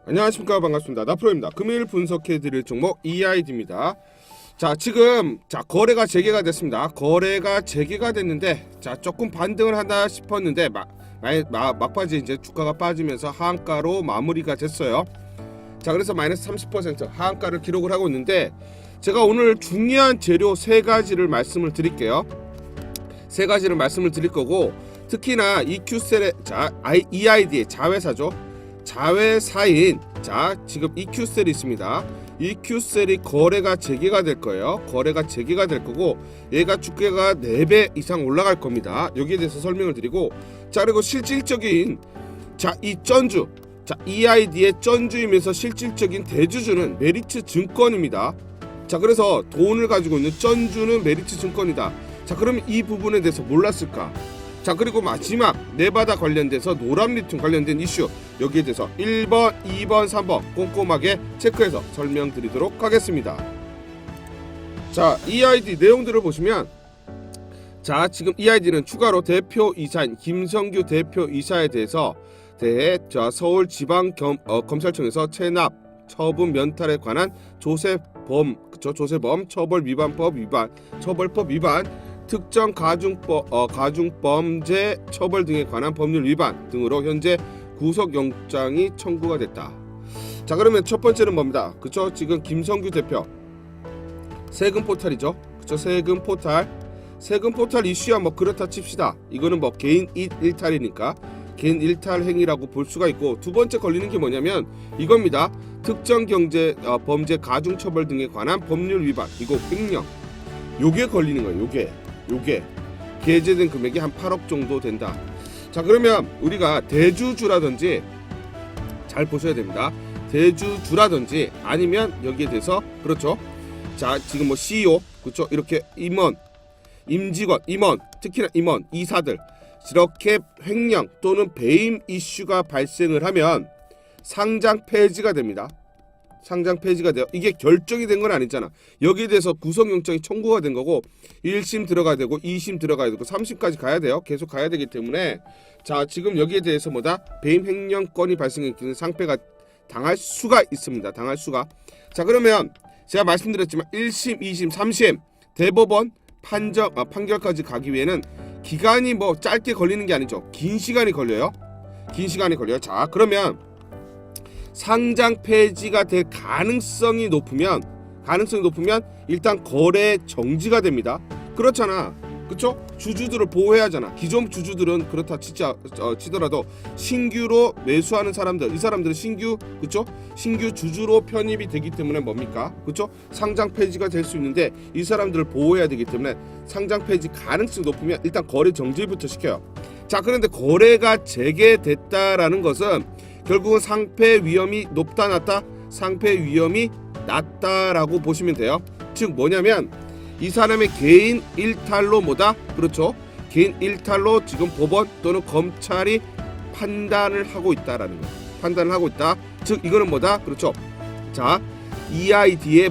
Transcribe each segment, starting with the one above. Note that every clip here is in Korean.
안녕하십니까, 반갑습니다. 나프로입니다. 금일 분석해 드릴 종목 EID입니다. 자, 지금 거래가 재개가 됐습니다. 거래가 재개가 됐는데 조금 반등을 하나 싶었는데 막바지 이제 주가가 빠지면서 하한가로 마무리가 됐어요. 자, 그래서 마이너스 30% 하한가를 기록을 하고 있는데, 제가 오늘 중요한 재료 세 가지를 말씀을 드릴게요. 세 가지를 말씀을 드릴 거고, 특히나 EQ셀의 EID의 자회사죠. 자회사인 지금 EQ셀이 있습니다. EQ셀이 거래가 재개가 될 거예요. 거래가 재개가 될 거고, 얘가 주가가 4배 이상 올라갈 겁니다. 여기에 대해서 설명을 드리고, 그리고 실질적인 이 전주, EID의 전주이면서 실질적인 대주주는 메리츠 증권입니다. 그래서 돈을 가지고 있는 전주는 메리츠 증권이다. 그러면 이 부분에 대해서 몰랐을까? 그리고 마지막 네바다 관련돼서 노람리튬 관련된 이슈, 여기에 대해서 1번, 2번, 3번 꼼꼼하게 체크해서 설명드리도록 하겠습니다. EID 내용들을 보시면, 지금 EID는 추가로 대표이사인 김성규 대표이사에 대해 서울지방검찰청에서 체납 처분 면탈에 관한 조세범 처벌위반법 위반, 처벌법 위반, 특정 가중범죄 처벌 등에 관한 법률 위반 등으로 현재 구속영장이 청구가 됐다. 그러면 첫 번째는 뭡니다? 지금 김성규 대표 세금 포탈이죠. 세금 포탈 이슈야 그렇다 칩시다. 이거는 개인 일탈이니까 개인 일탈 행위라고 볼 수가 있고, 두 번째 걸리는 게 뭐냐면 이겁니다. 특정 경제 범죄 가중 처벌 등에 관한 법률 위반, 이거 횡령, 요게 걸리는 거예요. 요게 게재된 금액이 한 8억 정도 된다. 그러면 우리가 대주주라든지 잘 보셔야 됩니다. 대주주라든지 아니면 여기에 대해서 지금 CEO, 이렇게 임원, 임직원, 임원, 특히나 임원, 이사들 이렇게 횡령 또는 배임 이슈가 발생을 하면 상장 폐지가 됩니다. 상장 폐지가 돼요. 이게 결정이 된 건 아니잖아. 여기에 대해서 구속영장이 청구가 된 거고, 1심 들어가야 되고 2심 들어가야 되고 3심까지 가야 돼요. 계속 가야 되기 때문에 지금 여기에 대해서 배임 횡령건이 발생했기는 상패가 당할 수가 있습니다. 당할 수가. 그러면 제가 말씀드렸지만 1심, 2심, 3심 대법원 판결까지 가기 위해는 기간이 짧게 걸리는 게 아니죠. 긴 시간이 걸려요. 그러면 상장 폐지가 될 가능성이 높으면 일단 거래 정지가 됩니다. 그렇잖아. 주주들을 보호해야 하잖아. 기존 주주들은 그렇다 치더라도 신규로 매수하는 사람들, 이 사람들은 신규 주주로 편입이 되기 때문에 상장 폐지가 될 수 있는데, 이 사람들을 보호해야 되기 때문에 상장 폐지 가능성이 높으면 일단 거래 정지부터 시켜요. 그런데 거래가 재개됐다라는 것은 결국은 상패 위험이 높다 낮다? 상패 위험이 낮다라고 보시면 돼요. 즉 뭐냐면 이 사람의 개인 일탈로 개인 일탈로 지금 법원 또는 검찰이 판단을 하고 있다라는 거예요. 판단을 하고 있다. 즉 이거는 EID의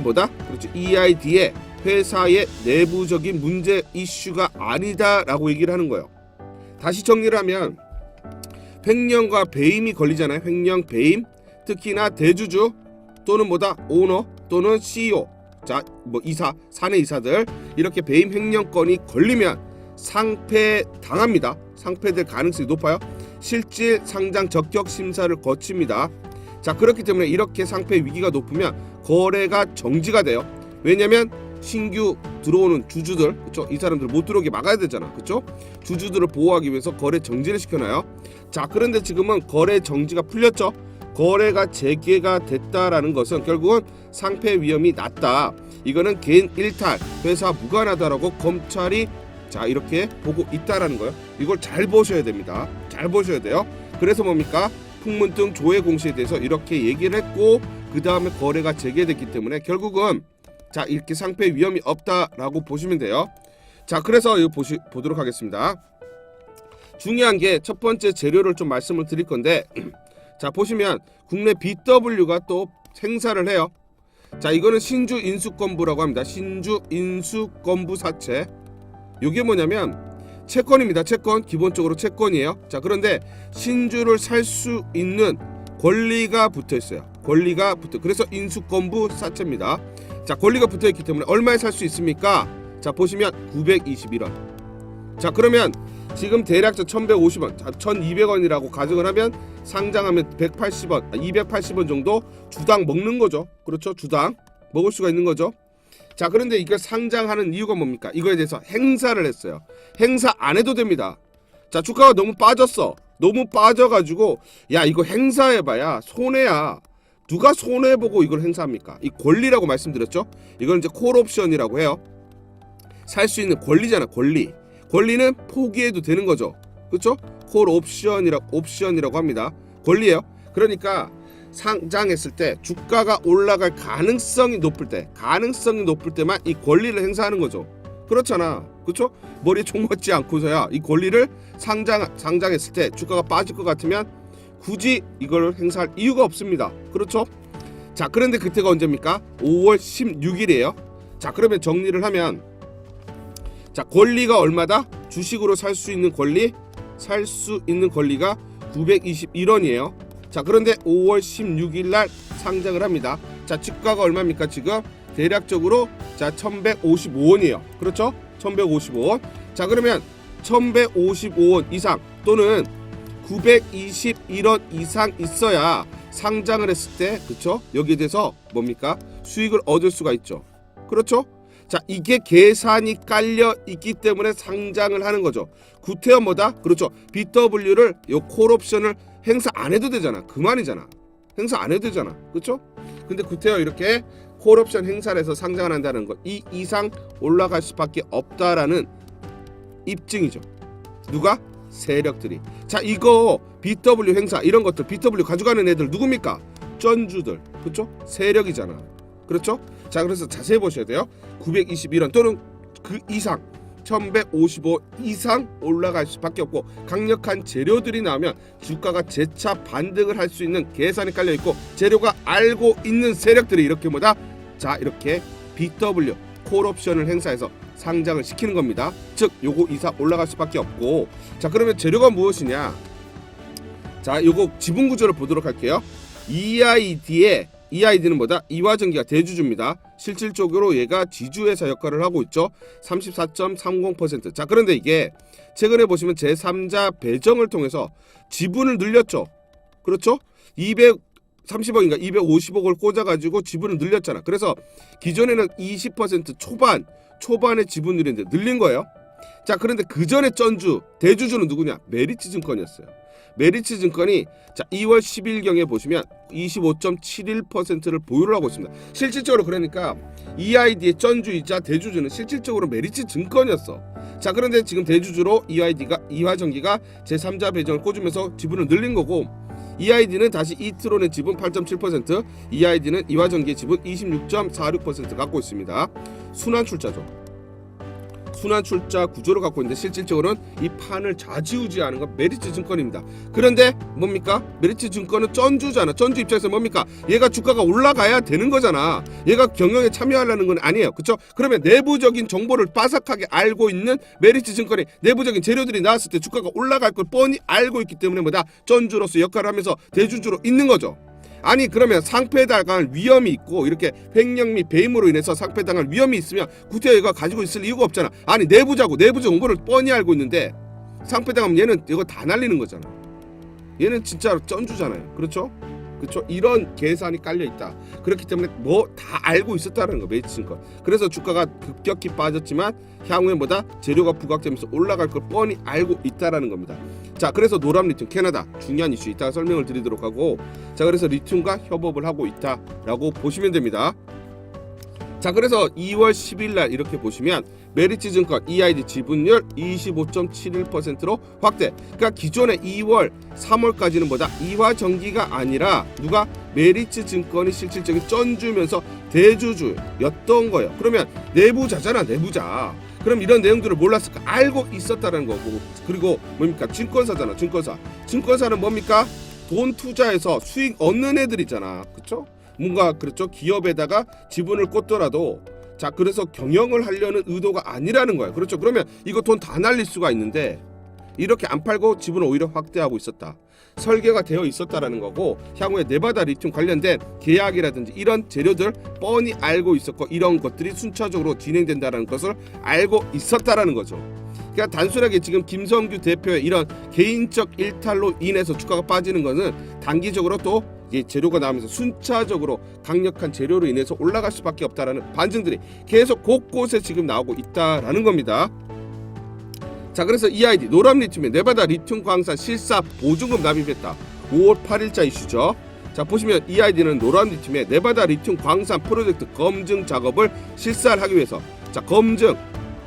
EID의 회사의 내부적인 문제 이슈가 아니다라고 얘기를 하는 거예요. 다시 정리를 하면 횡령과 배임이 걸리잖아요. 횡령, 배임, 특히나 대주주 또는 오너 또는 CEO, 이사, 사내 이사들 이렇게 배임 횡령건이 걸리면 상패 당합니다. 상패될 가능성이 높아요. 실질 상장 적격 심사를 거칩니다. 그렇기 때문에 이렇게 상패 위기가 높으면 거래가 정지가 돼요. 왜냐면 신규 들어오는 주주들, 이 사람들 못 들어오게 막아야 되잖아. 주주들을 보호하기 위해서 거래 정지를 시켜놔요. 그런데 지금은 거래 정지가 풀렸죠. 거래가 재개가 됐다라는 것은 결국은 상패 위험이 낮다. 이거는 개인 일탈, 회사 무관하다라고 검찰이 이렇게 보고 있다라는 거예요. 이걸 잘 보셔야 됩니다. 잘 보셔야 돼요. 그래서 풍문등 조회 공시에 대해서 이렇게 얘기를 했고, 그 다음에 거래가 재개됐기 때문에 결국은 이렇게 상패 위험이 없다라고 보시면 돼요. 그래서 이거 보도록 하겠습니다. 중요한 게 첫 번째 재료를 좀 말씀을 드릴 건데, 보시면 국내 BW가 또 행사를 해요. 이거는 신주 인수권부라고 합니다. 신주 인수권부 사채. 이게 뭐냐면 채권입니다. 채권, 기본적으로 채권이에요. 그런데 신주를 살 수 있는 권리가 붙어 있어요. 권리가 붙어. 그래서 인수권부 사채입니다. 자, 권리가 붙어 있기 때문에 얼마에 살 수 있습니까? 자, 보시면 921원. 자, 그러면 지금 대략적 1150원, 1200원이라고 가정을 하면 상장하면 180원, 280원 정도 주당 먹는 거죠. 그렇죠? 주당 먹을 수가 있는 거죠. 자, 그런데 이걸 상장하는 이유가 뭡니까? 이거에 대해서 행사를 했어요. 행사 안 해도 됩니다. 자, 주가가 너무 빠졌어. 너무 빠져가지고 야, 이거 행사해봐야 손해야. 누가 손해보고 이걸 행사합니까? 이 권리라고 말씀드렸죠. 이건 이제 콜옵션이라고 해요. 살 수 있는 권리잖아. 권리는 포기해도 되는 거죠. 그렇죠? 콜옵션이라고 합니다. 권리예요. 그러니까 상장했을 때 주가가 올라갈 가능성이 높을 때만 이 권리를 행사하는 거죠. 그렇잖아. 그렇죠? 머리에 총 맞지 않고서야 이 권리를 상장했을 때 주가가 빠질 것 같으면 굳이 이걸 행사할 이유가 없습니다. 그렇죠? 자, 그런데 그때가 언제입니까? 5월 16일이에요. 자, 그러면 정리를 하면 자, 권리가 얼마다? 주식으로 살 수 있는 권리가 921원이에요. 자, 그런데 5월 16일 날 상장을 합니다. 자, 주가가 얼마입니까? 지금 대략적으로 자 1155원이에요. 그렇죠? 1155원. 자, 그러면 1155원 이상 또는 921원 이상 있어야 상장을 했을 때, 그렇죠? 여기에 대해서 뭡니까? 수익을 얻을 수가 있죠. 그렇죠? 자, 이게 계산이 깔려 있기 때문에 상장을 하는 거죠. 구태여 뭐다? 그렇죠. BW를 요 콜옵션을 행사 안 해도 되잖아. 그 말이잖아. 행사 안 해도 되잖아. 그렇죠? 근데 구태여 이렇게 콜옵션 행사를 해서 상장을 한다는 것, 이 이상 올라갈 수밖에 없다라는 입증이죠. 누가? 세력들이. 자, 이거 BW 행사 이런 것들 BW 가져가는 애들 누굽니까? 쩐주들. 그렇죠? 세력이잖아. 그렇죠? 자, 그래서 자세히 보셔야 돼요. 921원 또는 그 이상 1155 이상 올라갈 수밖에 없고 강력한 재료들이 나오면 주가가 재차 반등을 할 수 있는 계산이 깔려 있고 재료가 알고 있는 세력들이 이렇게 뭐다? 자, 이렇게 BW 콜옵션을 행사해서 상장을 시키는 겁니다. 즉 요거 이상 올라갈 수밖에 없고. 자, 그러면 재료가 무엇이냐? 자, 요거 지분 구조를 보도록 할게요. EID는 뭐다? 이화전기가 대주주입니다. 실질적으로 얘가 지주회사 역할을 하고 있죠. 34.30%. 자, 그런데 이게 최근에 보시면 제3자 배정을 통해서 지분을 늘렸죠. 그렇죠? 230억인가 250억을 꽂아가지고 지분을 늘렸잖아. 그래서 기존에는 20% 초반의 지분율이 늘린 거예요. 자, 그런데 그 전에 대주주는 누구냐? 메리츠증권이었어요. 메리츠증권이 자 2월 10일경에 보시면 25.71%를 보유를 하고 있습니다. 실질적으로 그러니까 EID의 전주이자 대주주는 실질적으로 메리츠증권이었어. 자, 그런데 지금 대주주로 이화전기가 제3자 배정을 꽂으면서 지분을 늘린 거고 EID는 다시 이트론의 지분 8.7%, EID는 이화전기의 지분 26.46% 갖고 있습니다. 순환출자죠. 순환출자 구조를 갖고 있는데 실질적으로는 이 판을 좌지우지하는 건 메리츠증권입니다. 그런데 뭡니까? 메리츠증권은 쩐주잖아. 쩐주 입장에서 뭡니까? 얘가 주가가 올라가야 되는 거잖아. 얘가 경영에 참여하려는 건 아니에요. 그렇죠? 그러면 내부적인 정보를 빠삭하게 알고 있는 메리츠증권의 내부적인 재료들이 나왔을 때 주가가 올라갈 걸 뻔히 알고 있기 때문에 뭐다? 쩐주로서 역할을 하면서 대주주로 있는 거죠. 아니, 그러면 상폐당할 위험이 있고 이렇게 횡령 및 배임으로 인해서 상폐당할 위험이 있으면 구태여 얘가 가지고 있을 이유가 없잖아. 아니, 내부적 정보를 뻔히 알고 있는데 상폐당하면 얘는 이거 다 날리는 거잖아. 얘는 진짜로 쩐주잖아요. 그렇죠? 그렇죠? 이런 계산이 깔려 있다. 그렇기 때문에 뭐 다 알고 있었다는 거, 메리츠증권. 그래서 주가가 급격히 빠졌지만 향후에 뭐다? 재료가 부각되면서 올라갈 걸 뻔히 알고 있다라는 겁니다. 자, 그래서 노람 리튬 캐나다 중요한 이슈 이따가 설명을 드리도록 하고, 자, 그래서 리튬과 협업을 하고 있다라고 보시면 됩니다. 자, 그래서 2월 10일 날 이렇게 보시면 메리츠증권 EID 지분율 25.71%로 확대. 그러니까 기존의 2월, 3월까지는 뭐다? 이화전기가 아니라 누가? 메리츠증권이 실질적인 쩐주면서 대주주였던 거예요. 그러면 내부자잖아, 내부자. 그럼 이런 내용들을 몰랐을까? 알고 있었다는 거고. 그리고 뭡니까? 증권사잖아, 증권사. 증권사는 뭡니까? 돈 투자해서 수익 얻는 애들이잖아. 그렇죠? 뭔가 그렇죠? 기업에다가 지분을 꽂더라도 자, 그래서 경영을 하려는 의도가 아니라는 거야. 그렇죠? 그러면 이거 돈 다 날릴 수가 있는데 이렇게 안 팔고 지분을 오히려 확대하고 있었다. 설계가 되어 있었다라는 거고, 향후에 네바다 리튬 관련된 계약이라든지 이런 재료들 뻔히 알고 있었고, 이런 것들이 순차적으로 진행된다는 것을 알고 있었다라는 거죠. 그러니까 단순하게 지금 김성규 대표의 이런 개인적 일탈로 인해서 주가가 빠지는 것은 단기적으로 또 재료가 나오면서 순차적으로 강력한 재료로 인해서 올라갈 수밖에 없다라는 반증들이 계속 곳곳에 지금 나오고 있다라는 겁니다. 자, 그래서 EID 노람 리튬에 네바다 리튬 광산 실사 보증금 납입했다. 5월 8일자 이슈죠. 자, 보시면 EID는 노람 리튬에 네바다 리튬 광산 프로젝트 검증 작업을 실사를 하기 위해서, 자, 검증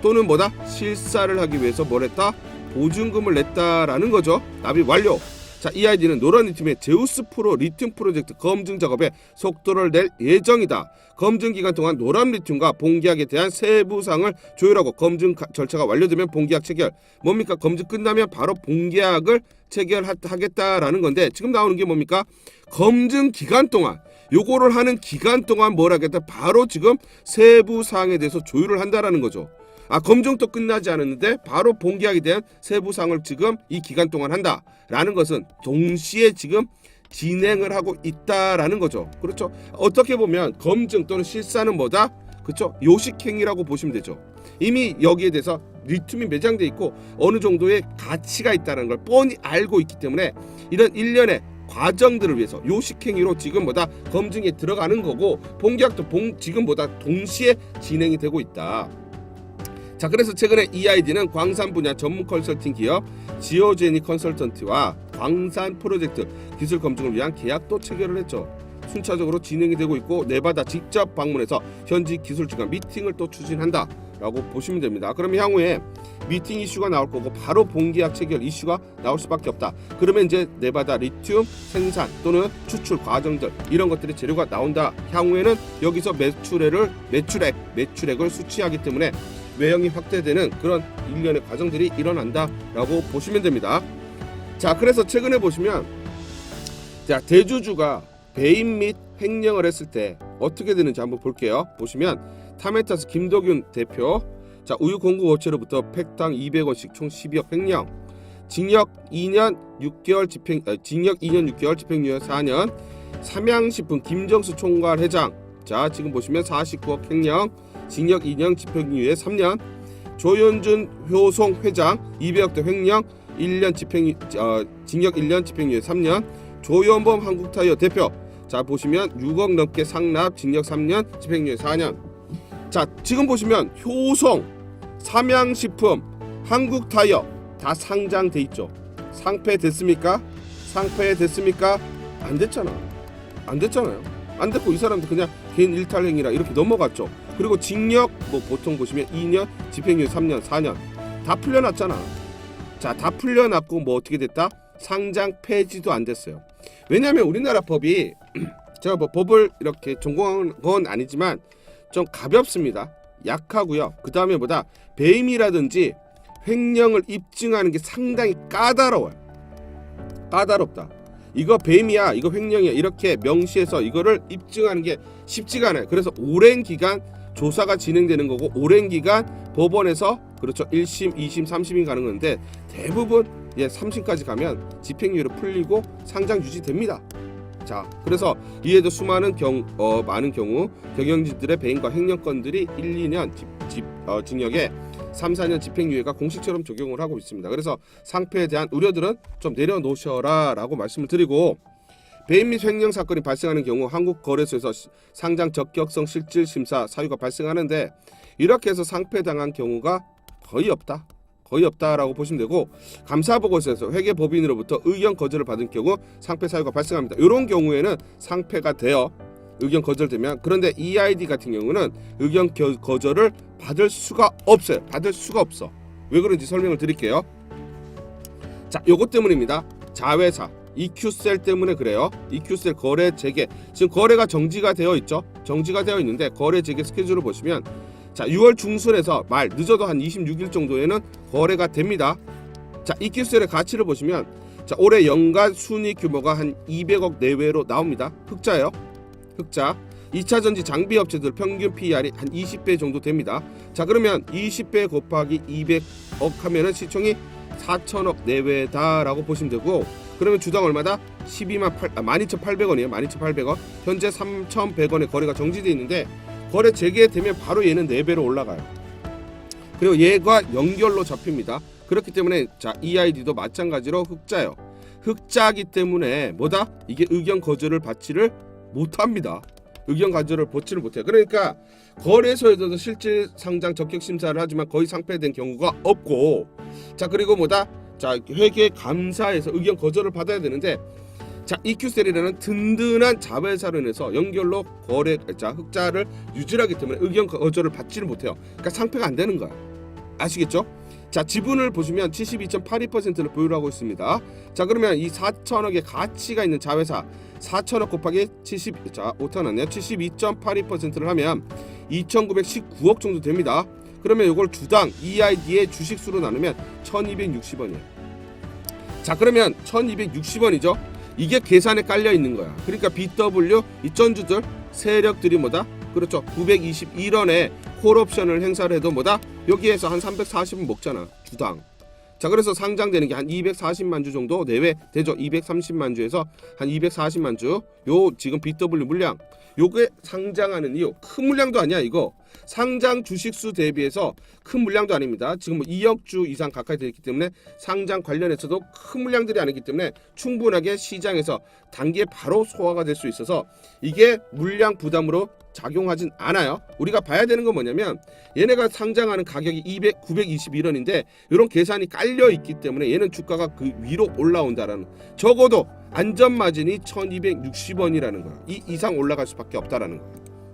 또는 뭐다? 실사를 하기 위해서 뭘 했다? 보증금을 냈다라는 거죠. 납입 완료. 자, EID는 노란 리튬의 제우스 프로 리튬 프로젝트 검증 작업에 속도를 낼 예정이다. 검증 기간 동안 노란 리튬과 본계약에 대한 세부 사항을 조율하고 검증 절차가 완료되면 본계약 체결. 뭡니까? 검증 끝나면 바로 본계약을 체결하겠다라는 건데, 지금 나오는 게 뭡니까? 검증 기간 동안, 요거를 하는 기간 동안 뭘 하겠다? 바로 지금 세부 사항에 대해서 조율을 한다라는 거죠. 검증도 끝나지 않았는데 바로 본계약에 대한 세부 사항을 지금 이 기간 동안 한다라는 것은 동시에 지금 진행을 하고 있다라는 거죠. 그렇죠? 어떻게 보면 검증 또는 실사는 뭐다? 그렇죠? 요식행위라고 보시면 되죠. 이미 여기에 대해서 리튬이 매장돼 있고 어느 정도의 가치가 있다는 걸 뻔히 알고 있기 때문에 이런 일련의 과정들을 위해서 요식행위로 지금 뭐다? 검증에 들어가는 거고, 본계약도 지금보다 동시에 진행이 되고 있다. 자, 그래서 최근에 EID는 광산 분야 전문 컨설팅 기업 지오제니 컨설턴트와 광산 프로젝트 기술 검증을 위한 계약도 체결을 했죠. 순차적으로 진행이 되고 있고, 네바다 직접 방문해서 현지 기술주간 미팅을 또 추진한다라고 보시면 됩니다. 그러면 향후에 미팅 이슈가 나올 거고 바로 본계약 체결 이슈가 나올 수밖에 없다. 그러면 이제 네바다 리튬 생산 또는 추출 과정들, 이런 것들이 재료가 나온다. 향후에는 여기서 매출액을 수취하기 때문에 외형이 확대되는 그런 일련의 과정들이 일어난다라고 보시면 됩니다. 자, 그래서 최근에 보시면, 자, 대주주가 배임 및 횡령을 했을 때 어떻게 되는지 한번 볼게요. 보시면 타메타스 김덕윤 대표, 자, 우유 공급업체로부터 팩당 200원씩 총 12억 횡령, 징역 2년 6개월 집행유예 4년. 삼양식품 김정수 총괄 회장, 자, 지금 보시면 49억 횡령, 징역 2년 집행유예 3년. 조현준 효송 회장 200억대 횡령, 1년 징역 1년 집행유예 3년. 조현범 한국타이어 대표, 자, 보시면 6억 넘게 상납, 징역 3년 집행유예 4년. 자, 지금 보시면 효송, 삼양식품, 한국타이어 다 상장돼 있죠. 상폐됐습니까? 안 됐잖아요. 안 됐고 이 사람들 그냥 개인 일탈행위라 이렇게 넘어갔죠. 그리고 징역 보통 보시면 2년, 집행유예 3년, 4년 다 풀려났잖아. 자, 다 풀려났고 어떻게 됐다? 상장 폐지도 안 됐어요. 왜냐하면 우리나라 법이 제가 법을 이렇게 전공한 건 아니지만 좀 가볍습니다. 약하고요. 그 다음에 배임이라든지 횡령을 입증하는 게 상당히 까다로워요. 까다롭다. 이거 배임이야, 이거 횡령이야, 이렇게 명시해서 이거를 입증하는 게 쉽지가 않아요. 그래서 오랜 기간 조사가 진행되는 거고, 오랜 기간 법원에서, 그렇죠, 1심, 2심, 3심이 가는 건데, 대부분 3심까지 가면 집행유예로 풀리고 상장 유지됩니다. 자, 그래서 이에도 수많은 많은 경우 경영진들의 배임과 횡령 건들이 1, 2년 징역에 3, 4년 집행유예가 공식처럼 적용을 하고 있습니다. 그래서 상패에 대한 우려들은 좀 내려놓으셔라 라고 말씀을 드리고, 배임 및 횡령 사건이 발생하는 경우 한국거래소에서 상장 적격성 실질 심사 사유가 발생하는데, 이렇게 해서 상패당한 경우가 거의 없다라고 보시면 되고, 감사보고서에서 회계법인으로부터 의견 거절을 받은 경우 상패 사유가 발생합니다. 이런 경우에는 상패가 되어 의견 거절되면, 그런데 EID 같은 경우는 의견 거절을 받을 수가 없어요. 왜 그런지 설명을 드릴게요. 자, 요것 때문입니다. 자회사 EQ셀 때문에 그래요. EQ셀 거래 재개, 지금 거래가 정지가 되어 있죠. 정지가 되어 있는데 거래 재개 스케줄을 보시면, 자, 6월 중순에서 늦어도 한 26일 정도에는 거래가 됩니다. 자, EQ셀의 가치를 보시면, 자, 올해 연간 순이익 규모가 한 200억 내외로 나옵니다. 흑자예요. 흑자. 2차 전지 장비 업체들 평균 PER이 한 20배 정도 됩니다. 자, 그러면 20배 곱하기 200억 하면은 시총이 4천억 내외다라고 보시면 되고, 그러면 주당 얼마다? 12,800원이에요. 12,800원. 현재 3,100원에 거래가 정지되어 있는데 거래 재개되면 바로 얘는 4배로 올라가요. 그리고 얘가 연결로 잡힙니다. 그렇기 때문에 자 EID도 마찬가지로 흑자예요. 흑자이기 때문에 뭐다? 이게 의견 거절을 받지를 못합니다. 의견 거절을 받지를 못해요. 그러니까 거래소에서도 실질 상장 적격 심사를 하지만 거의 상폐된 경우가 없고, 자 그리고 뭐다? 자 회계 감사에서 의견 거절을 받아야 되는데, 자 EQ셀이라는 든든한 자회사로 인해서 연결로 거래 자 흑자를 유지하기 때문에 의견 거절을 받지를 못해요. 그러니까 상폐가 안 되는 거야. 아시겠죠? 자 지분을 보시면 72.82%를 보유하고 있습니다. 자 그러면 이 4천억의 가치가 있는 자회사 4천억 곱하기 70, 자 5천 왔네요. 72.82%를 하면 2,919억 정도 됩니다. 그러면 이걸 주당 EID의 주식수로 나누면 1,260원이에요. 자 그러면 1,260원이죠. 이게 계산에 깔려 있는 거야. 그러니까 BW 이 전주들 세력들이 뭐다? 그렇죠. 921원에 콜옵션을 행사를 해도 뭐다? 여기에서 한 340원 먹잖아. 주당. 자 그래서 상장되는 게 한 240만 주 정도 내외 되죠. 230만 주에서 한 240만 주. 요 지금 BW 물량. 요게 상장하는 이유. 큰 물량도 아니야 이거. 상장 주식수 대비해서 큰 물량도 아닙니다. 지금 뭐 2억 주 이상 가까이 되어 있기 때문에 상장 관련해서도 큰 물량들이 아니기 때문에 충분하게 시장에서 단기에 바로 소화가 될 수 있어서 이게 물량 부담으로 작용하진 않아요. 우리가 봐야 되는 건 뭐냐면 얘네가 상장하는 가격이 921원인데 이런 계산이 깔려 있기 때문에 얘는 주가가 그 위로 올라온다라는, 적어도 안전 마진이 1260원이라는 거야. 이 이상 올라갈 수밖에 없다라는 거야.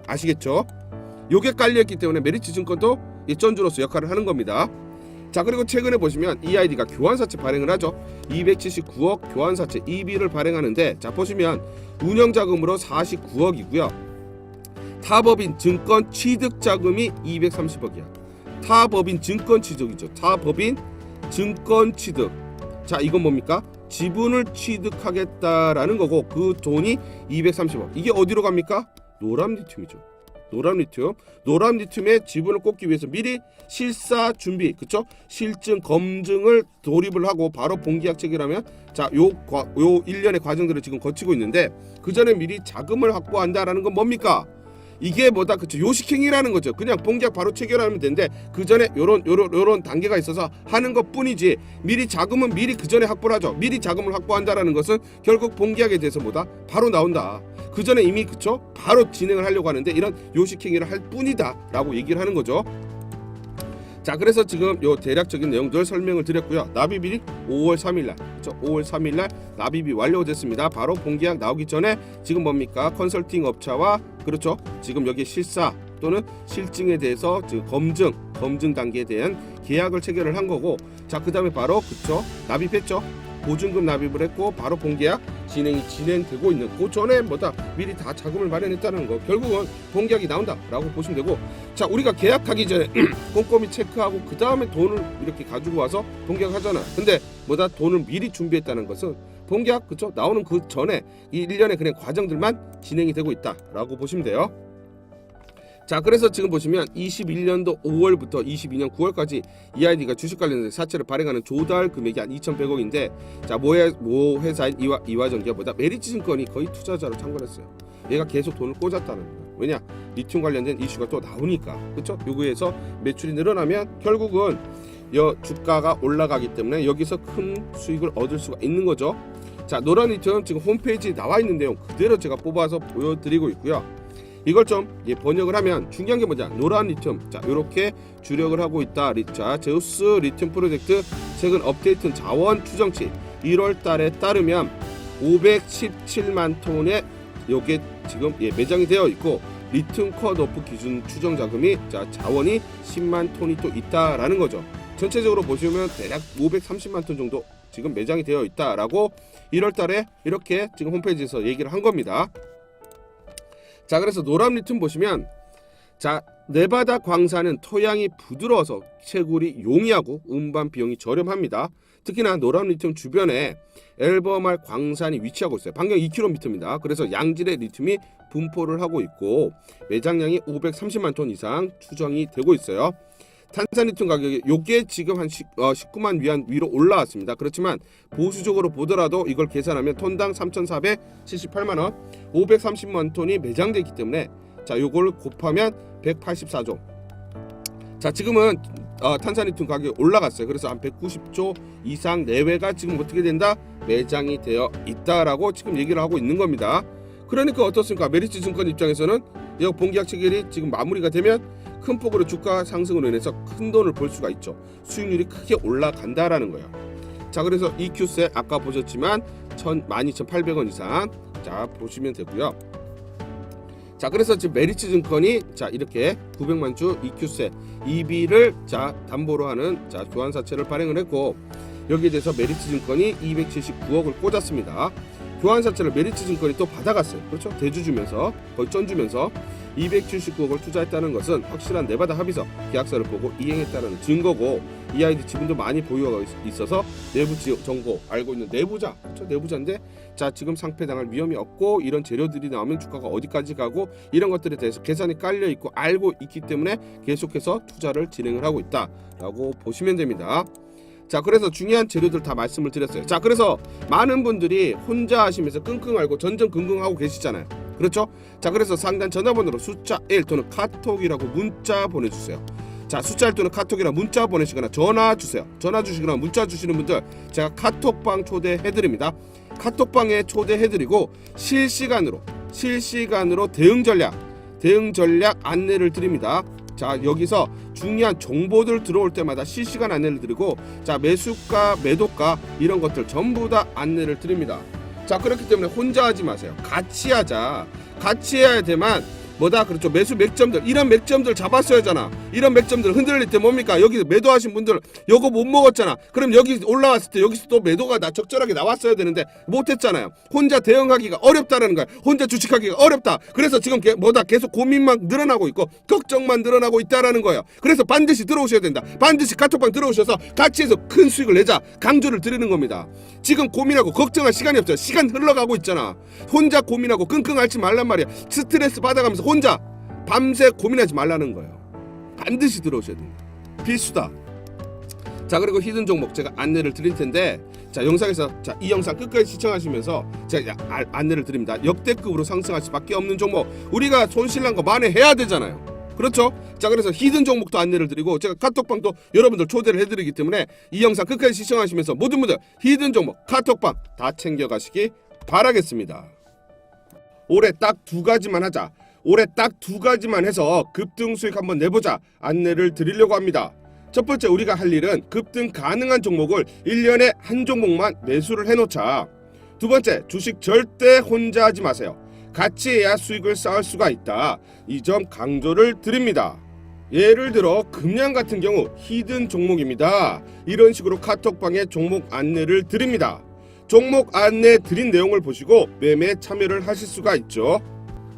아시겠죠? 요게 깔려있기 때문에 메리츠 증권도 전주로서 역할을 하는 겁니다. 자 그리고 최근에 보시면 EID가 교환사채 발행을 하죠. 279억 교환사채 EB를 발행하는데, 자 보시면 운영자금으로 49억이고요. 타법인 증권 취득자금이 230억이야. 타법인 증권 취득이죠. 타법인 증권 취득. 자 이건 뭡니까? 지분을 취득하겠다라는 거고, 그 돈이 230억. 이게 어디로 갑니까? 노람리튬이죠. 노람리튬. 노람리튬의 지분을 꽂기 위해서 미리 실사 준비, 그쵸? 실증 검증을 돌입을 하고 바로 본계약 체결하면, 자 요 1년의 과정들을 지금 거치고 있는데, 그 전에 미리 자금을 확보한다라는 건 뭡니까? 이게 뭐다? 그쵸? 요식행위라는 거죠. 그냥 본계약 바로 체결하면 되는데 그 전에 요런 단계가 있어서 하는 것 뿐이지, 미리 자금은 미리 그 전에 확보를 하죠. 미리 자금을 확보한다라는 것은 결국 본계약에 대해서 뭐다? 바로 나온다. 그 전에 이미 그쵸? 바로 진행을 하려고 하는데 이런 요식행위를 할 뿐이다 라고 얘기를 하는 거죠. 자 그래서 지금 요 대략적인 내용들 설명을 드렸고요. 납입일이 5월 3일날, 그렇죠? 5월 3일날 납입이 완료됐습니다. 바로 본계약 나오기 전에 지금 뭡니까? 컨설팅 업체와, 그렇죠? 지금 여기 실사 또는 실증에 대해서 지금 검증 단계에 대한 계약을 체결을 한 거고, 자 그 다음에 바로 그쵸? 납입했죠. 보증금 납입을 했고 바로 본계약 진행되고 있는 그 전에 뭐다? 미리 다 자금을 마련했다는 거. 결국은 본계약이 나온다라고 보시면 되고, 자 우리가 계약하기 전에 꼼꼼히 체크하고 그 다음에 돈을 이렇게 가지고 와서 본계약 하잖아. 근데 뭐다? 돈을 미리 준비했다는 것은 본계약 그쵸? 나오는 그 전에 이 1년의 그냥 과정들만 진행이 되고 있다라고 보시면 돼요. 자 그래서 지금 보시면 21년도 5월부터 22년 9월까지 EID가 주식 관련된 사채를 발행하는 조달 금액이 한 2,100억인데, 자 모 회사인 이화전기보다 메리츠 증권이 거의 투자자로 참가했어요. 얘가 계속 돈을 꽂았다는 거예요. 왜냐? 리튬 관련된 이슈가 또 나오니까. 그렇죠? 요구에서 매출이 늘어나면 결국은 주가가 올라가기 때문에 여기서 큰 수익을 얻을 수가 있는 거죠. 자 노란리튬 지금 홈페이지에 나와 있는 내용 그대로 제가 뽑아서 보여드리고 있고요. 이걸 좀 번역을 하면 중요한 게 뭐냐? 노란리튬. 자 이렇게 주력을 하고 있다. 자 제우스 리튬 프로젝트 최근 업데이트 자원 추정치 1월 달에 따르면 517만 톤의 요게 지금 매장이 되어 있고, 리튬 컷오프 기준 추정 자금이 자 자원이 10만 톤이 또 있다라는 거죠. 전체적으로 보시면 대략 530만 톤 정도 지금 매장이 되어 있다라고 1월 달에 이렇게 지금 홈페이지에서 얘기를 한 겁니다. 자 그래서 노람리튬 보시면, 자 네바다 광산은 토양이 부드러워서 채굴이 용이하고 운반 비용이 저렴합니다. 특히나 노람리튬 주변에 엘버말 광산이 위치하고 있어요. 반경 2km입니다. 그래서 양질의 리튬이 분포를 하고 있고 매장량이 530만 톤 이상 추정이 되고 있어요. 탄산리튬 가격이 요게 지금 한 19만 위안 위로 올라왔습니다. 그렇지만 보수적으로 보더라도 이걸 계산하면 톤당 3,478만 원, 530만 톤이 매장되어 있기 때문에 자 요걸 곱하면 184조. 자 지금은 탄산리튬 가격이 올라갔어요. 그래서 한 190조 이상 내외가 지금 어떻게 된다? 매장이 되어 있다라고 지금 얘기를 하고 있는 겁니다. 그러니까 어떻습니까? 메리츠 증권 입장에서는 이 본계약 체결이 지금 마무리가 되면 큰 폭으로 주가 상승으로 인해서 큰 돈을 벌 수가 있죠. 수익률이 크게 올라간다라는 거예요. 자 그래서 EQ세 아까 보셨지만 12,800원 이상 자 보시면 되고요. 자 그래서 지금 메리츠 증권이 자 이렇게 900만 주 EQ세 EB를 자 담보로 하는 자 교환사채를 발행을 했고 여기에 대해서 메리츠 증권이 279억을 꽂았습니다. 교환사채를 메리츠 증권이 또 받아갔어요. 그렇죠? 대주 주면서 거의 전 주면서 279억을 투자했다는 것은 확실한 네바다 합의서 계약서를 보고 이행했다는 증거고 EID 지분도 많이 보유하고 있어서 내부 정보 알고 있는 내부자, 그렇죠? 내부자인데 자 지금 상폐당할 위험이 없고 이런 재료들이 나오면 주가가 어디까지 가고 이런 것들에 대해서 계산이 깔려 있고 알고 있기 때문에 계속해서 투자를 진행을 하고 있다라고 보시면 됩니다. 자 그래서 중요한 재료들 다 말씀을 드렸어요. 자 그래서 많은 분들이 혼자 하시면서 끙끙 앓고 전전긍긍하고 계시잖아요. 그렇죠? 자 그래서 상단 전화번호로 숫자 1 또는 카톡이라고 문자 보내주세요. 자 숫자 1 또는 카톡이라 문자 보내시거나 전화 주세요. 전화 주시거나 문자 주시는 분들 제가 카톡방 초대해드립니다. 카톡방에 초대해드리고 실시간으로 대응 전략 안내를 드립니다. 자 여기서 중요한 정보들 들어올 때마다 실시간 안내를 드리고 자 매수가 매도가 이런 것들 전부 다 안내를 드립니다. 자 그렇기 때문에 혼자 하지 마세요. 같이 하자. 같이 해야 되만 뭐다 그렇죠. 매수 맥점들 이런 맥점들 잡았어야잖아. 이런 맥점들 흔들릴 때 뭡니까? 여기 매도하신 분들 요거 못 먹었잖아. 그럼 여기 올라왔을 때 여기서 또 매도가 적절하게 나왔어야 되는데 못했잖아요. 혼자 대응하기가 어렵다는 거야. 혼자 주식하기가 어렵다. 그래서 지금 뭐다 계속 고민만 늘어나고 있고 걱정만 늘어나고 있다라는 거예요. 그래서 반드시 들어오셔야 된다. 반드시 카톡방 들어오셔서 같이 해서 큰 수익을 내자 강조를 드리는 겁니다. 지금 고민하고 걱정할 시간이 없어요. 시간 흘러가고 있잖아. 혼자 고민하고 끙끙 앓지 말란 말이야. 스트레스 받아가면서 혼자 밤새 고민하지 말라는 거예요. 반드시 들어오셔야 됩니다. 필수다. 자 그리고 히든 종목 제가 안내를 드릴 텐데 자 영상에서 자 이 영상 끝까지 시청하시면서 제가 안내를 드립니다. 역대급으로 상승할 수밖에 없는 종목 우리가 손실난 거 만회해야 되잖아요. 그렇죠? 자 그래서 히든 종목도 안내를 드리고 제가 카톡방도 여러분들 초대를 해드리기 때문에 이 영상 끝까지 시청하시면서 모든 분들 히든 종목 카톡방 다 챙겨가시기 바라겠습니다. 올해 딱 두 가지만 하자. 올해 딱 두 가지만 해서 급등 수익 한번 내보자 안내를 드리려고 합니다. 첫 번째 우리가 할 일은 급등 가능한 종목을 1년에 한 종목만 매수를 해놓자. 두 번째 주식 절대 혼자 하지 마세요. 같이 해야 수익을 쌓을 수가 있다. 이 점 강조를 드립니다. 예를 들어 금양 같은 경우 히든 종목입니다. 이런 식으로 카톡방에 종목 안내를 드립니다. 종목 안내 드린 내용을 보시고 매매 참여를 하실 수가 있죠.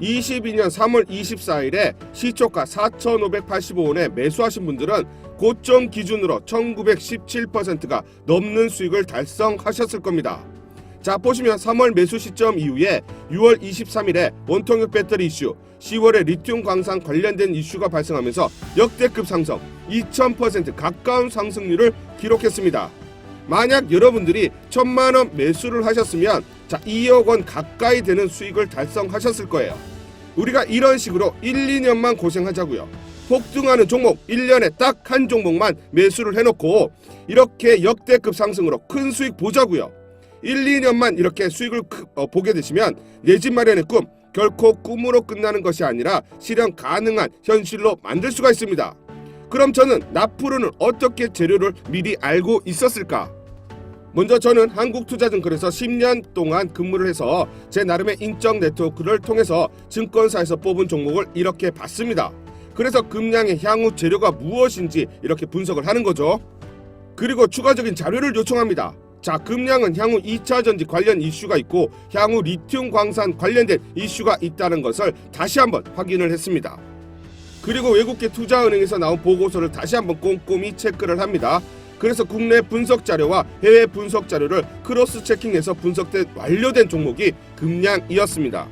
22년 3월 24일에 시초가 4,585원에 매수하신 분들은 고점 기준으로 1917%가 넘는 수익을 달성하셨을 겁니다. 자 보시면 3월 매수 시점 이후에 6월 23일에 원통역 배터리 이슈, 10월에 리튬 광산 관련된 이슈가 발생하면서 역대급 상승 2000% 가까운 상승률을 기록했습니다. 만약 여러분들이 1,000만원 매수를 하셨으면 자 2억 원 가까이 되는 수익을 달성하셨을 거예요. 우리가 이런 식으로 1, 2년만 고생하자고요. 폭등하는 종목 1년에 딱 한 종목만 매수를 해놓고 이렇게 역대급 상승으로 큰 수익 보자고요. 1, 2년만 이렇게 수익을 보게 되시면 내 집 마련의 꿈 결코 꿈으로 끝나는 것이 아니라 실현 가능한 현실로 만들 수가 있습니다. 그럼 저는 나프로는 어떻게 재료를 미리 알고 있었을까? 먼저 저는 한국투자증권에서 10년 동안 근무를 해서 제 나름의 인적 네트워크를 통해서 증권사에서 뽑은 종목을 이렇게 봤습니다. 그래서 금양의 향후 재료가 무엇인지 이렇게 분석을 하는 거죠. 그리고 추가적인 자료를 요청합니다. 자, 금양은 향후 2차전지 관련 이슈가 있고 향후 리튬 광산 관련된 이슈가 있다는 것을 다시 한번 확인을 했습니다. 그리고 외국계 투자은행에서 나온 보고서를 다시 한번 꼼꼼히 체크를 합니다. 그래서 국내 분석 자료와 해외 분석 자료를 크로스 체킹해서 분석된 완료된 종목이 금양이었습니다.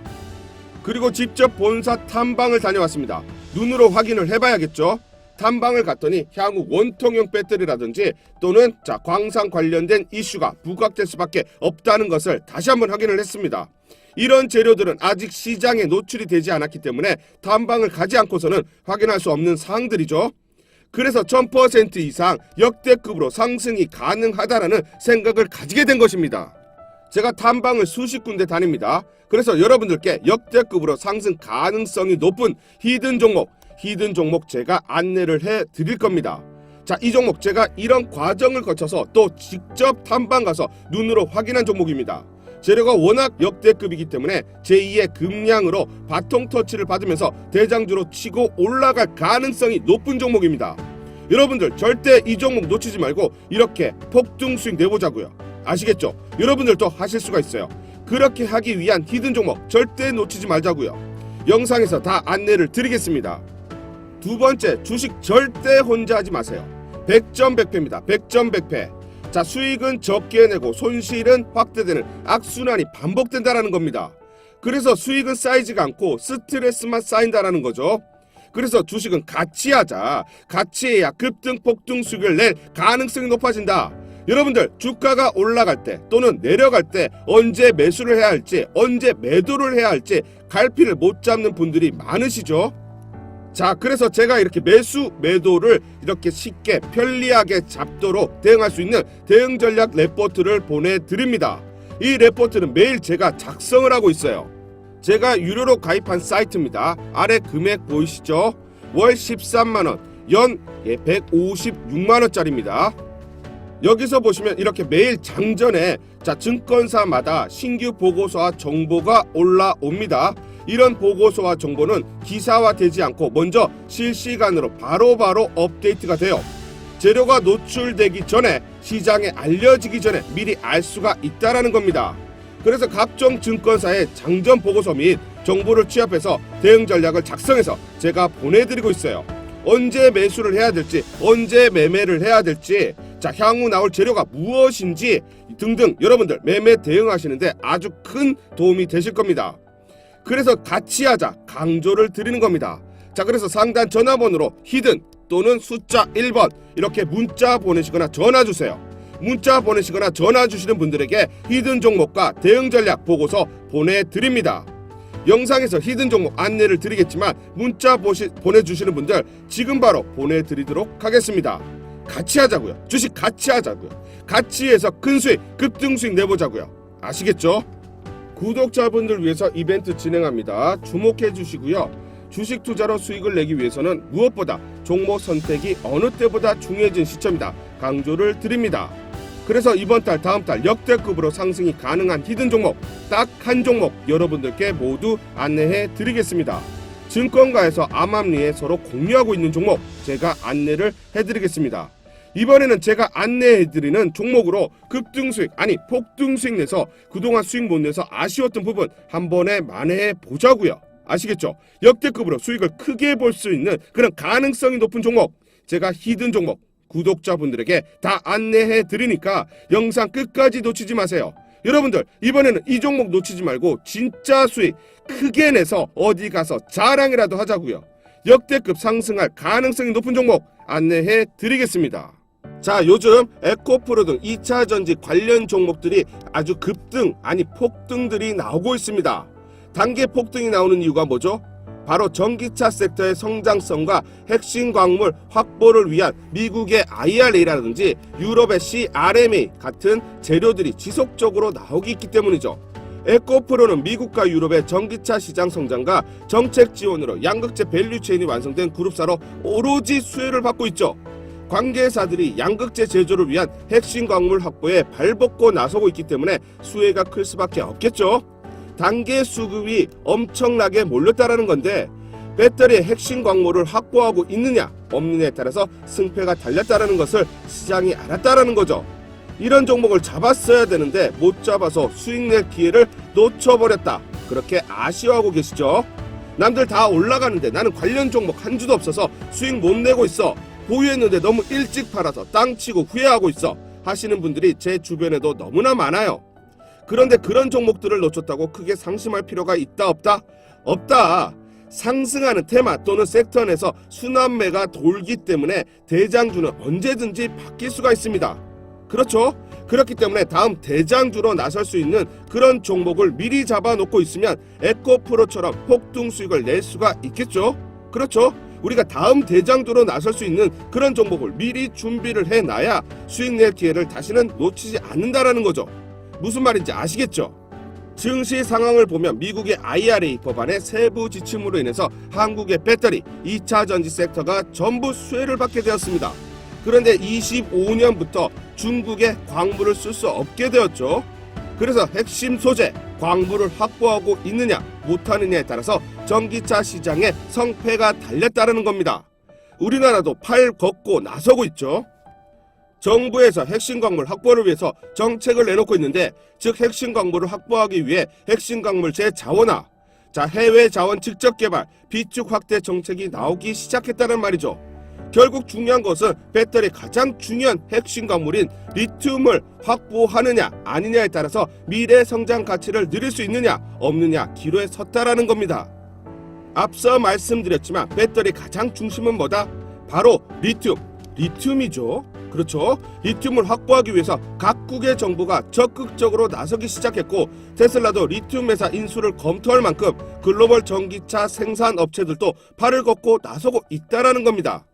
그리고 직접 본사 탐방을 다녀왔습니다. 눈으로 확인을 해봐야겠죠. 탐방을 갔더니 향후 원통형 배터리라든지 또는 광산 관련된 이슈가 부각될 수밖에 없다는 것을 다시 한번 확인을 했습니다. 이런 재료들은 아직 시장에 노출이 되지 않았기 때문에 탐방을 가지 않고서는 확인할 수 없는 사항들이죠. 그래서 1000% 이상 역대급으로 상승이 가능하다라는 생각을 가지게 된 것입니다. 제가 탐방을 수십 군데 다닙니다. 그래서 여러분들께 역대급으로 상승 가능성이 높은 히든 종목 제가 안내를 해 드릴 겁니다. 자, 이 종목 제가 이런 과정을 거쳐서 또 직접 탐방 가서 눈으로 확인한 종목입니다. 재료가 워낙 역대급이기 때문에 제2의 금량으로 바통 터치를 받으면서 대장주로 치고 올라갈 가능성이 높은 종목입니다. 여러분들 절대 이 종목 놓치지 말고 이렇게 폭등 수익 내보자고요. 아시겠죠? 여러분들도 하실 수가 있어요. 그렇게 하기 위한 히든 종목 절대 놓치지 말자고요. 영상에서 다 안내를 드리겠습니다. 두 번째, 주식 절대 혼자 하지 마세요. 100점 100패입니다. 100점 100패. 자, 수익은 적게 내고 손실은 확대되는 악순환이 반복된다라는 겁니다. 그래서 수익은 쌓이지가 않고 스트레스만 쌓인다라는 거죠. 그래서 주식은 같이 하자. 같이 해야 급등 폭등 수익을 낼 가능성이 높아진다. 여러분들 주가가 올라갈 때 또는 내려갈 때 언제 매수를 해야 할지 언제 매도를 해야 할지 갈피를 못 잡는 분들이 많으시죠. 자, 그래서 제가 이렇게 매수 매도를 이렇게 쉽게 편리하게 잡도록 대응할 수 있는 대응 전략 레포트를 보내드립니다. 이 레포트는 매일 제가 작성을 하고 있어요. 제가 유료로 가입한 사이트입니다. 아래 금액 보이시죠? 월 13만원, 연 156만원짜리입니다. 여기서 보시면 이렇게 매일 장전에 증권사마다 신규 보고서와 정보가 올라옵니다. 이런 보고서와 정보는 기사화되지 않고 먼저 실시간으로 바로바로 업데이트가 돼요. 재료가 노출되기 전에 시장에 알려지기 전에 미리 알 수가 있다라는 겁니다. 그래서 각종 증권사의 장전 보고서 및 정보를 취합해서 대응 전략을 작성해서 제가 보내드리고 있어요. 언제 매수를 해야 될지 언제 매매를 해야 될지 향후 나올 재료가 무엇인지 등등 여러분들 매매 대응하시는데 아주 큰 도움이 되실 겁니다. 그래서 같이 하자 강조를 드리는 겁니다. 자, 그래서 상단 전화번호로 히든 또는 숫자 1번 이렇게 문자 보내시거나 전화 주세요. 문자 보내시거나 전화 주시는 분들에게 히든 종목과 대응 전략 보고서 보내드립니다. 영상에서 히든 종목 안내를 드리겠지만 문자 보내주시는 분들 지금 바로 보내드리도록 하겠습니다. 같이 하자고요. 주식 같이 하자고요. 같이 해서 큰 수익 급등 수익 내보자고요. 아시겠죠? 구독자분들 위해서 이벤트 진행합니다. 주목해 주시고요. 주식 투자로 수익을 내기 위해서는 무엇보다 종목 선택이 어느 때보다 중요해진 시점이다. 강조를 드립니다. 그래서 이번 달 다음 달 역대급으로 상승이 가능한 히든 종목 딱 한 종목 여러분들께 모두 안내해 드리겠습니다. 증권가에서 암암리에 서로 공유하고 있는 종목 제가 안내를 해드리겠습니다. 이번에는 제가 안내해드리는 종목으로 급등 수익 아니 폭등 수익 내서 그동안 수익 못 내서 아쉬웠던 부분 한 번에 만회해 보자고요. 아시겠죠? 역대급으로 수익을 크게 볼 수 있는 그런 가능성이 높은 종목 제가 히든 종목 구독자분들에게 다 안내해 드리니까 영상 끝까지 놓치지 마세요. 여러분들 이번에는 이 종목 놓치지 말고 진짜 수익 크게 내서 어디 가서 자랑이라도 하자고요. 역대급 상승할 가능성이 높은 종목 안내해 드리겠습니다. 자, 요즘 에코프로 등 2차전지 관련 종목들이 아주 급등 아니 폭등들이 나오고 있습니다. 단계 폭등이 나오는 이유가 뭐죠? 바로 전기차 섹터의 성장성과 핵심 광물 확보를 위한 미국의 IRA라든지 유럽의 CRMA 같은 재료들이 지속적으로 나오기 있기 때문이죠. 에코프로는 미국과 유럽의 전기차 시장 성장과 정책 지원으로 양극재 밸류체인이 완성된 그룹사로 오로지 수혜를 받고 있죠. 관계사들이 양극재 제조를 위한 핵심 광물 확보에 발벗고 나서고 있기 때문에 수혜가 클 수밖에 없겠죠. 단계 수급이 엄청나게 몰렸다라는 건데 배터리의 핵심 광물을 확보하고 있느냐 없느냐에 따라서 승패가 달렸다라는 것을 시장이 알았다라는 거죠. 이런 종목을 잡았어야 되는데 못 잡아서 수익 낼 기회를 놓쳐버렸다. 그렇게 아쉬워하고 계시죠? 남들 다 올라가는데 나는 관련 종목 한 주도 없어서 수익 못 내고 있어. 보유했는데 너무 일찍 팔아서 땅 치고 후회하고 있어 하시는 분들이 제 주변에도 너무나 많아요. 그런데 그런 종목들을 놓쳤다고 크게 상심할 필요가 있다 없다? 없다. 상승하는 테마 또는 섹터 내에서 순환매가 돌기 때문에 대장주는 언제든지 바뀔 수가 있습니다. 그렇죠? 그렇기 때문에 다음 대장주로 나설 수 있는 그런 종목을 미리 잡아놓고 있으면 에코프로처럼 폭등 수익을 낼 수가 있겠죠? 그렇죠? 우리가 다음 대장주로 나설 수 있는 그런 종목을 미리 준비를 해놔야 수익 낼 기회를 다시는 놓치지 않는다라는 거죠. 무슨 말인지 아시겠죠? 증시 상황을 보면 미국의 IRA 법안의 세부 지침으로 인해서 한국의 배터리, 2차 전지 섹터가 전부 수혜를 받게 되었습니다. 그런데 25년부터 중국의 광물을 쓸 수 없게 되었죠. 그래서 핵심 소재, 광물을 확보하고 있느냐 못하느냐에 따라서 전기차 시장의 성패가 달렸다는 겁니다. 우리나라도 팔 걷고 나서고 있죠. 정부에서 핵심 광물 확보를 위해서 정책을 내놓고 있는데, 즉 핵심 광물을 확보하기 위해 핵심 광물 재자원화, 해외 자원 직접 개발, 비축 확대 정책이 나오기 시작했다는 말이죠. 결국 중요한 것은 배터리 가장 중요한 핵심 광물인 리튬을 확보하느냐 아니냐에 따라서 미래 성장 가치를 누릴 수 있느냐 없느냐 기로에 섰다라는 겁니다. 앞서 말씀드렸지만 배터리 가장 중심은 뭐다? 바로 리튬이죠. 그렇죠. 리튬을 확보하기 위해서 각국의 정부가 적극적으로 나서기 시작했고, 테슬라도 리튬 회사 인수를 검토할 만큼 글로벌 전기차 생산 업체들도 팔을 걷고 나서고 있다라는 겁니다.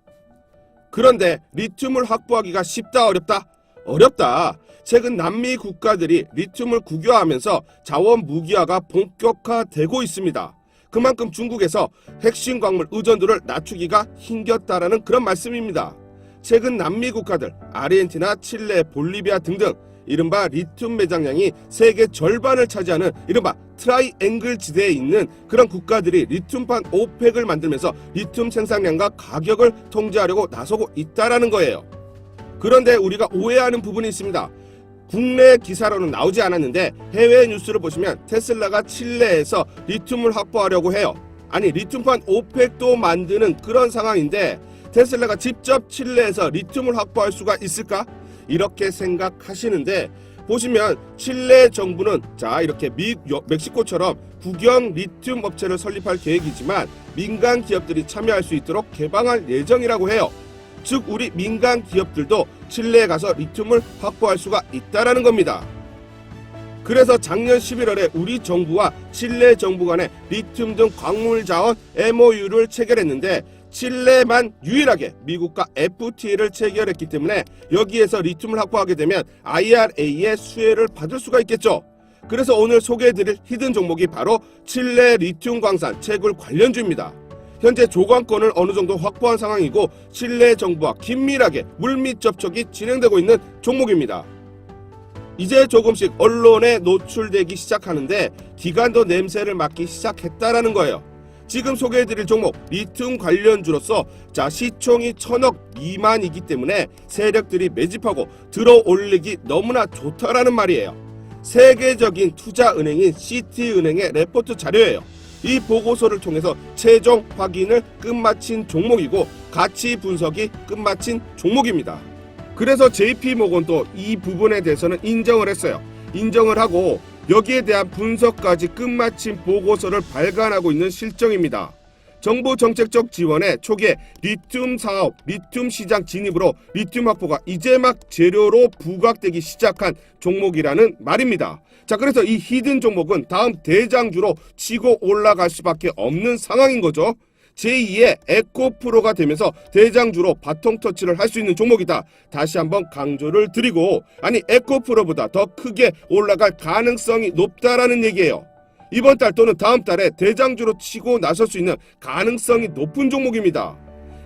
그런데 리튬을 확보하기가 쉽다 어렵다? 어렵다. 최근 남미 국가들이 리튬을 국유화하면서 자원 무기화가 본격화되고 있습니다. 그만큼 중국에서 핵심 광물 의존도를 낮추기가 힘겼다라는 그런 말씀입니다. 최근 남미 국가들 아르헨티나, 칠레, 볼리비아 등등 이른바 리튬 매장량이 세계 절반을 차지하는 이른바 트라이앵글 지대에 있는 그런 국가들이 리튬판 오펙을 만들면서 리튬 생산량과 가격을 통제하려고 나서고 있다라는 거예요. 그런데 우리가 오해하는 부분이 있습니다. 국내 기사로는 나오지 않았는데 해외 뉴스를 보시면 테슬라가 칠레에서 리튬을 확보하려고 해요. 아니, 리튬판 오펙도 만드는 그런 상황인데 테슬라가 직접 칠레에서 리튬을 확보할 수가 있을까? 이렇게 생각하시는데, 보시면 칠레 정부는 이렇게 멕시코처럼 국영 리튬 업체를 설립할 계획이지만 민간 기업들이 참여할 수 있도록 개방할 예정이라고 해요. 즉 우리 민간 기업들도 칠레에 가서 리튬을 확보할 수가 있다라는 겁니다. 그래서 작년 11월에 우리 정부와 칠레 정부 간에 리튬 등 광물 자원 MOU를 체결했는데, 칠레만 유일하게 미국과 FTA를 체결했기 때문에 여기에서 리튬을 확보하게 되면 IRA의 수혜를 받을 수가 있겠죠. 그래서 오늘 소개해드릴 히든 종목이 바로 칠레 리튬 광산 채굴 관련주입니다. 현재 조광권을 어느 정도 확보한 상황이고 칠레 정부와 긴밀하게 물밑 접촉이 진행되고 있는 종목입니다. 이제 조금씩 언론에 노출되기 시작하는데 기관도 냄새를 맡기 시작했다라는 거예요. 지금 소개해드릴 종목 리튬 관련주로서 시총이 1000억 미만이기 때문에 세력들이 매집하고 들어올리기 너무나 좋다라는 말이에요. 세계적인 투자은행인 시티은행의 레포트 자료예요. 이 보고서를 통해서 최종 확인을 끝마친 종목이고 가치 분석이 끝마친 종목입니다. 그래서 JP모건도 이 부분에 대해서는 인정을 했어요. 인정을 하고 여기에 대한 분석까지 끝마친 보고서를 발간하고 있는 실정입니다. 정부 정책적 지원에 초기에 리튬 사업, 리튬 시장 진입으로 리튬 확보가 이제 막 재료로 부각되기 시작한 종목이라는 말입니다. 그래서 이 히든 종목은 다음 대장주로 치고 올라갈 수밖에 없는 상황인 거죠. 제2의 에코프로가 되면서 대장주로 바통 터치를 할 수 있는 종목이다. 다시 한번 강조를 드리고, 에코프로보다 더 크게 올라갈 가능성이 높다라는 얘기예요. 이번 달 또는 다음 달에 대장주로 치고 나설 수 있는 가능성이 높은 종목입니다.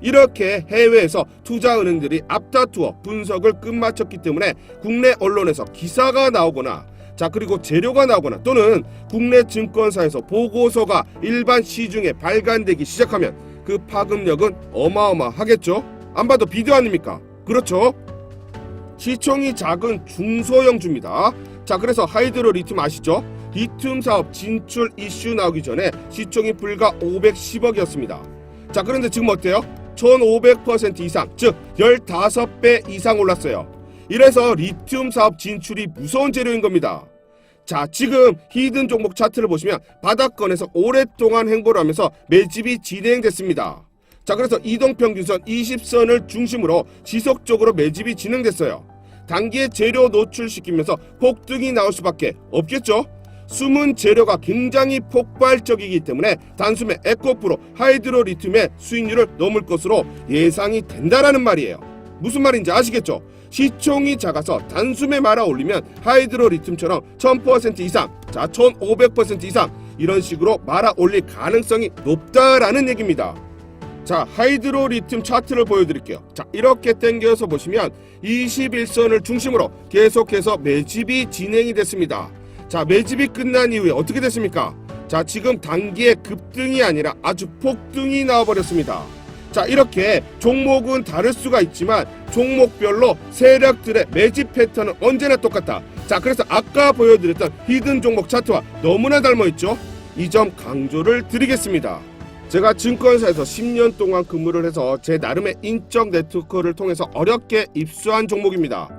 이렇게 해외에서 투자은행들이 앞다투어 분석을 끝마쳤기 때문에 국내 언론에서 기사가 나오거나 그리고 재료가 나오거나 또는 국내 증권사에서 보고서가 일반 시중에 발간되기 시작하면 그 파급력은 어마어마하겠죠. 안 봐도 비디오 아닙니까? 그렇죠. 시총이 작은 중소형주입니다. 그래서 하이드로 리튬 아시죠? 리튬 사업 진출 이슈 나오기 전에 시총이 불과 510억이었습니다. 그런데 지금 어때요? 1500% 이상, 즉 15배 이상 올랐어요. 이래서 리튬 사업 진출이 무서운 재료인 겁니다. 자, 지금 히든 종목 차트를 보시면 바닥권에서 오랫동안 횡보를 하면서 매집이 진행됐습니다. 자, 그래서 이동평균선 20선을 중심으로 지속적으로 매집이 진행됐어요. 단기에 재료 노출시키면서 폭등이 나올 수밖에 없겠죠. 숨은 재료가 굉장히 폭발적이기 때문에 단숨에 에코프로, 하이드로리튬의 수익률을 넘을 것으로 예상이 된다라는 말이에요. 무슨 말인지 아시겠죠? 시총이 작아서 단숨에 말아 올리면 하이드로리튬처럼 1000% 이상, 자 1500% 이상 이런 식으로 말아 올릴 가능성이 높다라는 얘기입니다. 자, 하이드로리튬 차트를 보여드릴게요. 자, 이렇게 당겨서 보시면 21선을 중심으로 계속해서 매집이 진행이 됐습니다. 자, 매집이 끝난 이후에 어떻게 됐습니까? 자, 지금 단기의 급등이 아니라 아주 폭등이 나와버렸습니다. 자, 이렇게 종목은 다를 수가 있지만 종목별로 세력들의 매집 패턴은 언제나 똑같다. 자, 그래서 아까 보여드렸던 히든 종목 차트와 너무나 닮아있죠? 이 점 강조를 드리겠습니다. 제가 증권사에서 10년 동안 근무를 해서 제 나름의 인적 네트워크를 통해서 어렵게 입수한 종목입니다.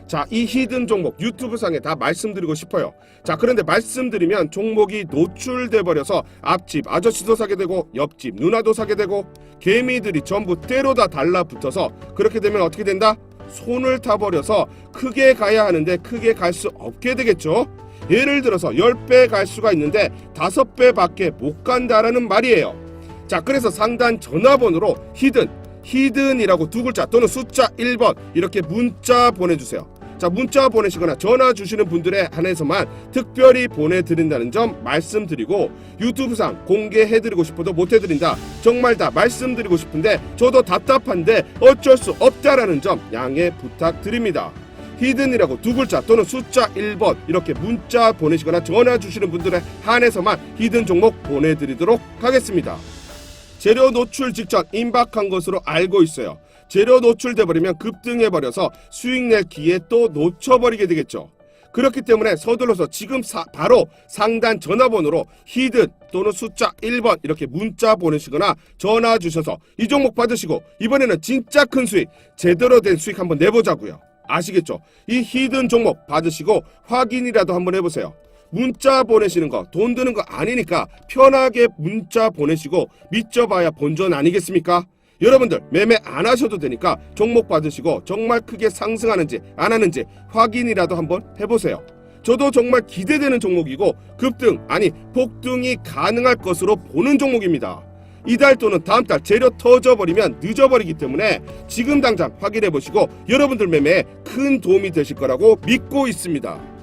자, 이 히든 종목 유튜브상에 다 말씀드리고 싶어요. 자, 그런데 말씀드리면 종목이 노출돼 버려서 앞집 아저씨도 사게 되고 옆집 누나도 사게 되고 개미들이 전부 때로 다 달라붙어서 그렇게 되면 어떻게 된다? 손을 타버려서 크게 가야 하는데 크게 갈 수 없게 되겠죠. 예를 들어서 10배 갈 수가 있는데 5배밖에 못 간다라는 말이에요. 자, 그래서 상단 전화번호로 히든이라고 두 글자 또는 숫자 1번 이렇게 문자 보내주세요. 자, 문자 보내시거나 전화 주시는 분들에 한해서만 특별히 보내드린다는 점 말씀드리고, 유튜브상 공개해드리고 싶어도 못해드린다, 정말 다 말씀드리고 싶은데 저도 답답한데 어쩔 수 없다라는 점 양해 부탁드립니다. 히든이라고 두 글자 또는 숫자 1번 이렇게 문자 보내시거나 전화 주시는 분들에 한해서만 히든 종목 보내드리도록 하겠습니다. 재료 노출 직전 임박한 것으로 알고 있어요. 재료 노출돼 버리면 급등해버려서 수익 낼 기회 또 놓쳐버리게 되겠죠. 그렇기 때문에 서둘러서 지금 바로 상단 전화번호로 히든 또는 숫자 1번 이렇게 문자 보내시거나 전화 주셔서 이 종목 받으시고 이번에는 진짜 큰 수익, 제대로 된 수익 한번 내보자고요. 아시겠죠? 이 히든 종목 받으시고 확인이라도 한번 해보세요. 문자 보내시는 거 돈 드는 거 아니니까 편하게 문자 보내시고 믿져봐야 본전 아니겠습니까? 여러분들 매매 안 하셔도 되니까 종목 받으시고 정말 크게 상승하는지 안 하는지 확인이라도 한번 해보세요. 저도 정말 기대되는 종목이고 급등 아니 폭등이 가능할 것으로 보는 종목입니다. 이달 또는 다음 달 재료 터져버리면 늦어버리기 때문에 지금 당장 확인해보시고 여러분들 매매에 큰 도움이 되실 거라고 믿고 있습니다.